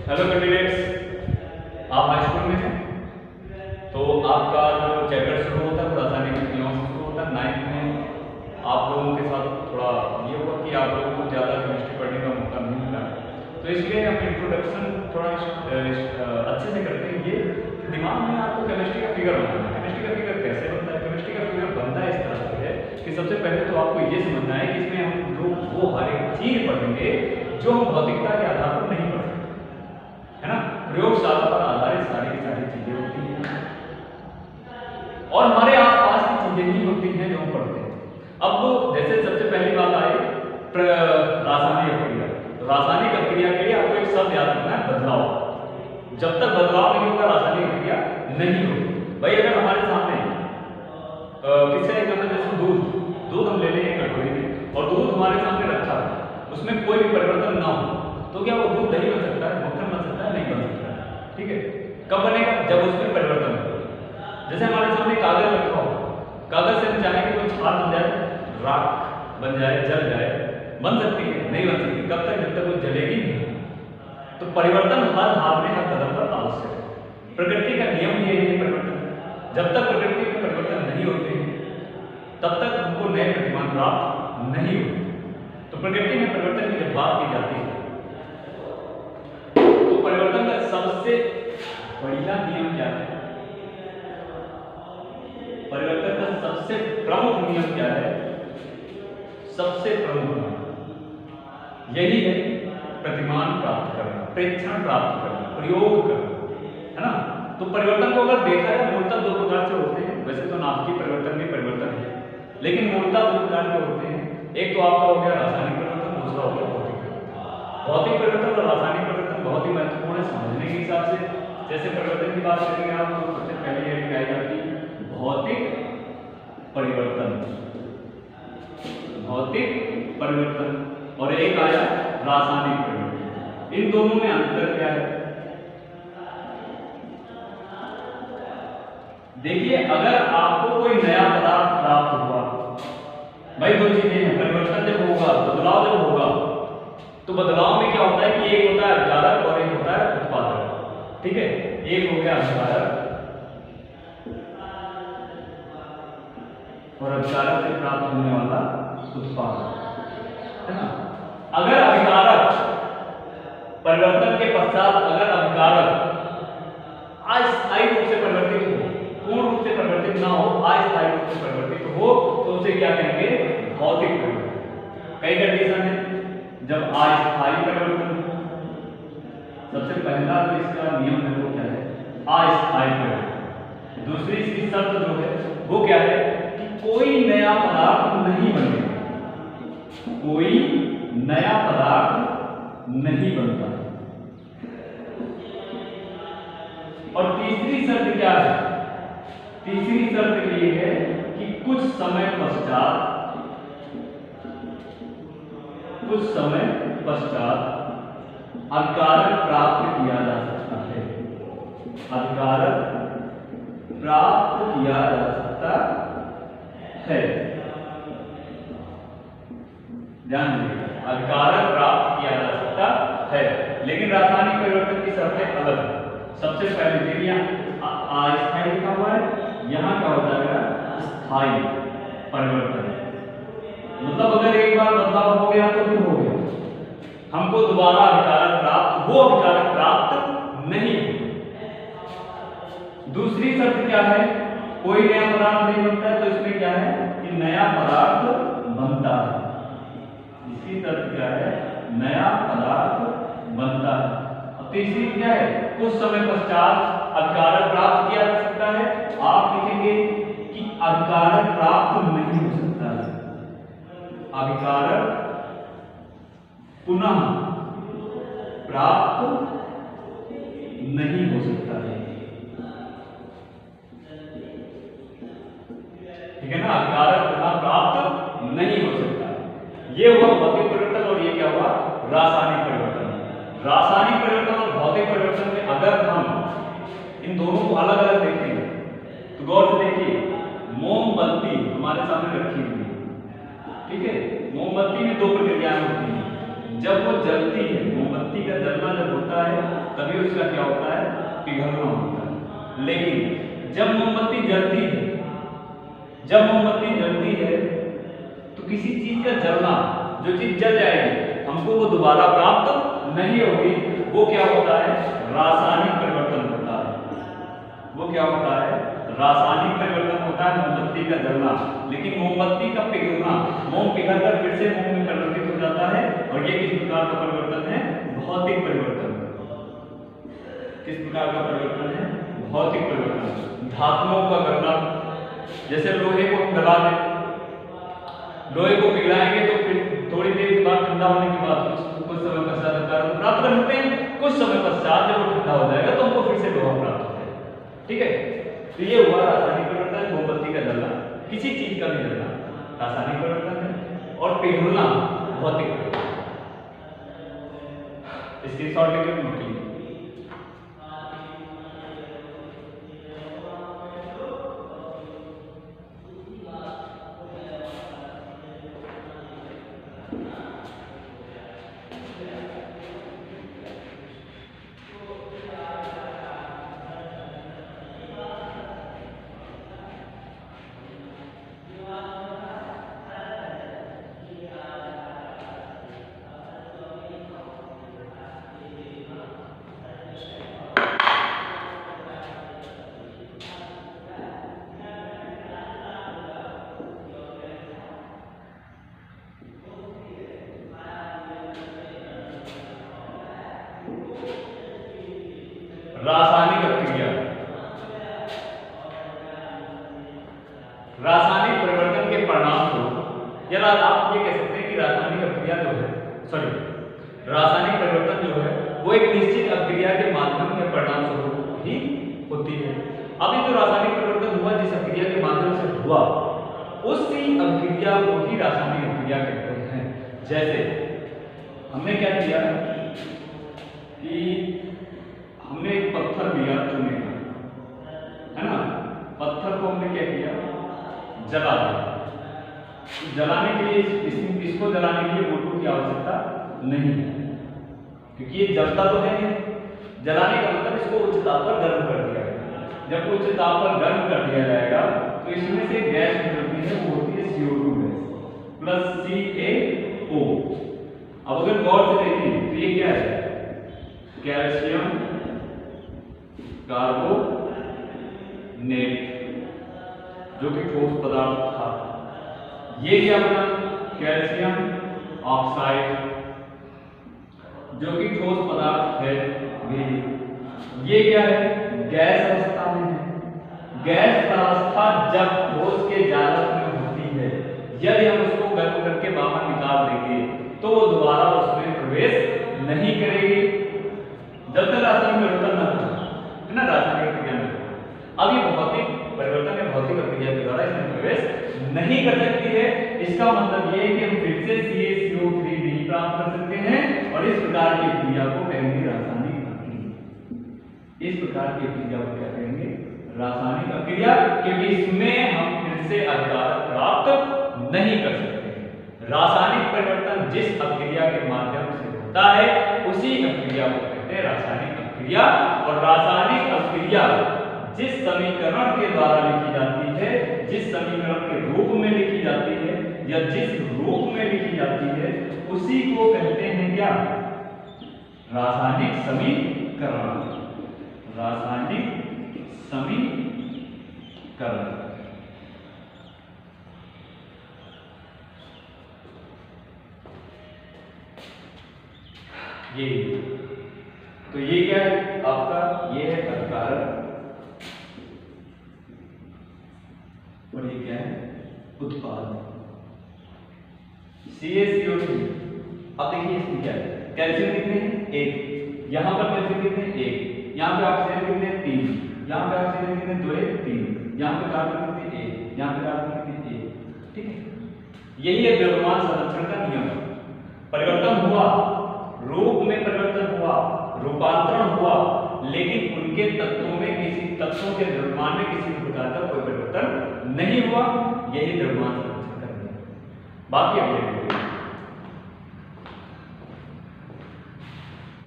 Hello candidates, आप high school में हैं तो आपका जो चैप्टर शुरू होता है वो रासायनिक क्रियाओं से शुरू होता है। 9th में आप लोगों के साथ थोड़ा ये हुआ कि आप लोगों को ज़्यादा केमिस्ट्री पढ़ने का मौका नहीं मिला, तो इसलिए हम इंट्रोडक्शन थोड़ा अच्छे से करते हैं। ये कि दिमाग में आपको केमिस्ट्री का फिगर बनाना है। केमिस्ट्री का फिगर कैसे बनता है? केमिस्ट्री का फिगर बनता है इस तरह से है कि सबसे पहले तो आपको ये समझना है कि इसमें हम लोग वो हर एक चीज़ पढ़ेंगे जो हम भौतिकता के आधार पर नहीं पढ़ेंगे, है ना। प्रयोगशाला पर आधारित सारी की सारी चीजें होती हैं और हमारे आसपास की चीजें ही होती हैं जो हम पढ़ते हैं। अब जैसे सबसे पहली बात आई रासायनिक अभिक्रिया। तो रासायनिक अभिक्रिया के लिए आपको एक शब्द याद रखना है, बदलाव। जब तक बदलाव नहीं होगा रासायनिक अभिक्रिया नहीं होगी। भाई अगर हमारे सामने किसी एग्जाम्पल जैसे दूध हम ले लें एक कटोरी में और दूध हमारे सामने रखा है, उसमें कोई भी परिवर्तन ना हो तो क्या वो दूध दही बन सकता है, मक्खन बन सकता है? नहीं बन सकता है। ठीक है, कब बनेगा? जब उसमें परिवर्तन हो। जैसे हमारे सामने कागज रखा हो, कागज से हम चाहें कि कोई छाल बन जाए, राख बन जाए, जल जाए, बन सकती है? नहीं बन सकती। कब तक? जब तक वो जलेगी नहीं। तो परिवर्तन हर हाल में हर कदम पर आवश्यक है। प्रकृति का नियम ये है परिवर्तन। जब तक प्रकृति में परिवर्तन नहीं होते तब तक हमको नए प्रतिमान प्राप्त नहीं होते। तो प्रकृति में परिवर्तन की जब बात की जाती है तो परिवर्तन का सबसे बढ़िया नियम क्या है? परिवर्तन का सबसे प्रमुख नियम क्या है? सबसे प्रमुख नियम यही है, प्रतिमान प्राप्त करना, प्रेक्षण प्राप्त करना, प्रयोग करना, है ना। तो परिवर्तन को अगर देखा जाए मूलतः दो प्रकार से होते हैं। वैसे तो नाभिकीय परिवर्तन भी परिवर्तन है, लेकिन मूलतः दो प्रकार के होते हैं। एक तो आपका हो गया रासायनिक परिवर्तन, दूसरा हो गया भौतिक परिवर्तन। भौतिक परिवर्तन और रासायनिक परिवर्तन बहुत ही महत्वपूर्ण है समझने के हिसाब से। जैसे परिवर्तन की बात करेंगे आप तो सबसे पहले ये दिखाई जाती है भौतिक परिवर्तन, भौतिक परिवर्तन, और एक आया रासायनिक परिवर्तन। इन दोनों में अंतर क्या है? देखिए, अगर आपको कोई नया पदार्थ प्राप्त हुआ, भाई दो चीजें हैं, परिवर्तन जब होगा, बदलाव जब होगा, तो बदलाव में क्या होता है कि एक होता है अभिकारक और एक होता है उत्पादक। ठीक है, एक हो गया अभिकारक और अभिकारक से प्राप्त होने वाला उत्पादक, है ना। अगर अभिकारक परिवर्तन के पश्चात अगर अभिकारक अस्थायी रूप से परिवर्तित हो, पूर्ण रूप से परिवर्तित ना हो, अस्थायी रूप से परिवर्तित हो, तो उसे क्या कहेंगे? भौतिक परिवर्तन। कई कंडीशन है जब अस्थायी परिवर्तन। सबसे पहला जो इसका नियम है वो क्या है? अस्थायी परिवर्तन। दूसरी इसकी शर्त जो है वो क्या है कि कोई नया पदार्थ नहीं बनेगा, कोई नया पदार्थ नहीं बनता। और तीसरी शर्त क्या है? तीसरी शर्त ये है कि कुछ समय पश्चात अभिकारक प्राप्त किया जा सकता है, अभिकारक प्राप्त किया जा सकता है। ध्यान दीजिए, अभिकारक प्राप्त किया जा सकता है, लेकिन रासायनिक परिवर्तन की शर्तें अलग है। सबसे पहले देखिए अस्थायी लिखा हुआ है, यहाँ क्या होता है? स्थायी परिवर्तन। मतलब अगर एक बार बदलाव हो गया तो फिर हो गया, हमको दोबारा अभिकारक प्राप्त, वो अभिकारक प्राप्त नहीं। दूसरी शर्त क्या है? कोई नया पदार्थ नहीं बनता है, तो इसमें क्या है कि नया पदार्थ बनता है। इसकी शर्त क्या है? नया पदार्थ बनता है। और तीसरी क्या है? कुछ समय पश्चात अभिकारक प्राप्त किया जा सकता है। आप लिखेंगे कि अभिकारक प्राप्त नहीं हो सकता है, अभिकारक पुनः प्राप्त नहीं हो सकता है। ठीक है ना, अभिकारक पुनः प्राप्त नहीं हो सकता है। ये हुआ भौतिक परिवर्तन और ये क्या हुआ? रासायनिक परिवर्तन। रासायनिक परिवर्तन और भौतिक परिवर्तन में अगर हम इन दोनों को अलग अलग देखेंगे तो गौर से देखिए, मोमबत्ती हमारे सामने रखी हुई है, ठीक है। मोमबत्ती में दो प्रक्रियाएं होती हैं। जब वो जलती है, मोमबत्ती का जलना जब होता है उसका क्या होता है, पिघलना होता है। लेकिन जब मोमबत्ती जलती है, जब मोमबत्ती जलती है तो किसी चीज का जलना, जो चीज जल जाएगी हमको वो दोबारा प्राप्त नहीं होगी, वो क्या होता है, रासायनिक परिवर्तन होता है। वो क्या होता है, रासायनिक परिवर्तन होता है मोमबत्ती का जलना। लेकिन मोमबत्ती का पिघलना, मोम पिघलकर फिर से मोम में परिवर्तित हो जाता है। और ये किस प्रकार का परिवर्तन है, भौतिक परिवर्तन। किस प्रकार का परिवर्तन है, भौतिक परिवर्तन। धातुओं का गलना, जैसे लोहे को हम गला दें, लोहे को पिघलाएंगे तो फिर थोड़ी देर के बाद ठंडा होने के बाद कुछ समय पश्चात कार्बन प्राप्त कर सकते हैं। कुछ समय पश्चात जब वो ठंडा हो जाएगा तो हमको फिर से लोहा प्राप्त हो जाएगा। ठीक है, तो ये हुआ रासायनिक परिवर्तन, मोमबत्ती का जलना, किसी चीज का भी जलना रासायनिक परिवर्तन है, और पिघलना भौतिक परिवर्तन। इसकी शॉर्ट लेकर नोट कीजिए। रासायनिक अभिक्रिया, रासायनिक परिवर्तन के परिणाम स्वरूप, या आप ये कह सकते हैं कि रासायनिक अभिक्रिया जो है, रासायनिक परिवर्तन जो है वो एक निश्चित अभिक्रिया के माध्यम के परिणाम स्वरूप ही होती है। अभी जो रासायनिक परिवर्तन हुआ, जिस अभिक्रिया के माध्यम से हुआ, उसी अभिक्रिया को ही रासायनिक अभिक्रिया कहते हैं। जैसे हमने क्या किया कि हमने एक पत्थर लिया चुने का, है ना, पत्थर को हमने क्या किया, जला दिया। जलाने के लिए इसको जलाने के लिए वोटू की आवश्यकता नहीं है, क्योंकि ये जलता तो है नहीं। जलाने का मतलब इसको उच्च ताप पर गर्म कर दिया जाएगा। जब उच्च ताप पर गर्म कर दिया जाएगा तो इसमें से गैस निकलती है, वो होती है CO2 गैस प्लस CaO। अब अगर गौर से देखें तो ये क्या है, कैल्शियम कार्बोनेट, जो कि ठोस पदार्थ था। ये क्या बना, कैल्शियम ऑक्साइड, जो कि ठोस पदार्थ है। ये क्या है, गैस अवस्था में है। गैस अवस्था जब ठोस के जालक में होती है, यदि हम उसको गर्म करके बाहर निकाल देंगे तो वो दोबारा उसमें प्रवेश नहीं करेगी जब तक रासायनिक परिवर्तन न हो, है ना, रासायनिक क्रिया में। अब ये भौतिक परिवर्तन या भौतिक क्रिया के द्वारा इसमें प्रवेश नहीं कर सकती है। इसका मतलब ये है कि हम फिर से CaCO3 नहीं प्राप्त कर सकते हैं, और इस प्रकार की क्रिया को कहेंगे रासायनिक अभिक्रिया। इस प्रकार की क्रिया को क्या कहेंगे, रासायनिक अभिक्रिया, क्योंकि इसमें हम फिर से अधिकार प्राप्त नहीं कर सकते। रासायनिक परिवर्तन जिस अभिक्रिया के माध्यम से होता है उसी अभिक्रिया को कहते हैं रासायनिक अभिक्रिया। और रासायनिक अभिक्रिया जिस समीकरण के द्वारा लिखी जाती है, जिस समीकरण के रूप में लिखी जाती है, या जिस रूप में लिखी जाती है, उसी को कहते हैं क्या, रासायनिक समीकरण। रासायनिक समीकरण। ये तो ये क्या है आपका, ये है अभिकारक, और ये क्या है, उत्पाद। CaCO3। अब देखिए इसमें क्या है, कैल्शियम कितने हैं, 1, यहाँ पर कैल्शियम कितने हैं, 1, यहाँ पे ऑक्सीजन कितने हैं, 3, यहाँ पे ऑक्सीजन कितने, 2 है 3, यहाँ पे कार्बन कितने, 1, यहाँ पे कार्बन कितने, 1। ठीक है, यही है द्रव्यमान संरक्षण का नियम। परिवर्तन हुआ, रूप में परिवर्तन हुआ, रूपांतरण हुआ, लेकिन उनके तत्वों में, किसी तत्वों के द्रव्यमान में किसी प्रकार का कोई परिवर्तन नहीं हुआ। यही द्रव्यमान संरक्षण का नियम। बाकी अब